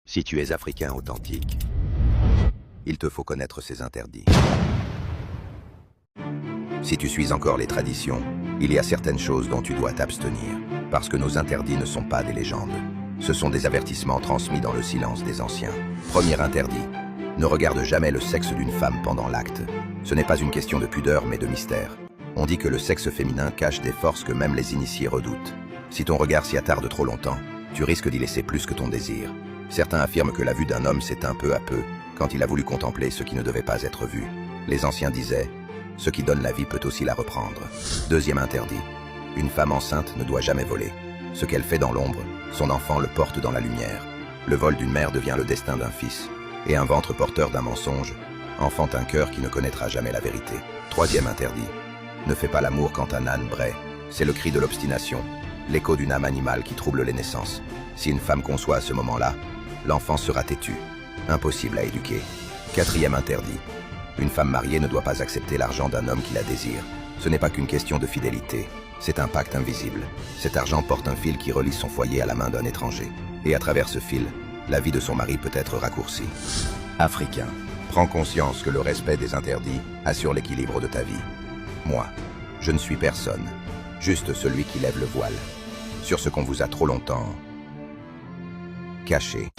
Si tu es africain authentique, il te faut connaître ces interdits. Si tu suis encore les traditions, il y a certaines choses dont tu dois t'abstenir, parce que nos interdits ne sont pas des légendes. Ce sont des avertissements transmis dans le silence des anciens. Premier interdit, ne regarde jamais le sexe d'une femme pendant l'acte. Ce n'est pas une question de pudeur mais de mystère. On dit que le sexe féminin cache des forces que même les initiés redoutent. Si ton regard s'y attarde trop longtemps, tu risques d'y laisser plus que ton désir. Certains affirment que la vue d'un homme s'éteint peu à peu quand il a voulu contempler ce qui ne devait pas être vu. Les anciens disaient « Ce qui donne la vie peut aussi la reprendre ». Deuxième interdit, une femme enceinte ne doit jamais voler. Ce qu'elle fait dans l'ombre, son enfant le porte dans la lumière. Le vol d'une mère devient le destin d'un fils, et un ventre porteur d'un mensonge enfante un cœur qui ne connaîtra jamais la vérité. Troisième interdit, ne fais pas l'amour quand un âne braie. C'est le cri de l'obstination, l'écho d'une âme animale qui trouble les naissances. Si une femme conçoit à ce moment-là, l'enfant sera têtu, impossible à éduquer. Quatrième interdit, une femme mariée ne doit pas accepter l'argent d'un homme qui la désire. Ce n'est pas qu'une question de fidélité, c'est un pacte invisible. Cet argent porte un fil qui relie son foyer à la main d'un étranger. Et à travers ce fil, la vie de son mari peut être raccourcie. Africain, prends conscience que le respect des interdits assure l'équilibre de ta vie. Moi, je ne suis personne, juste celui qui lève le voile sur ce qu'on vous a trop longtemps caché.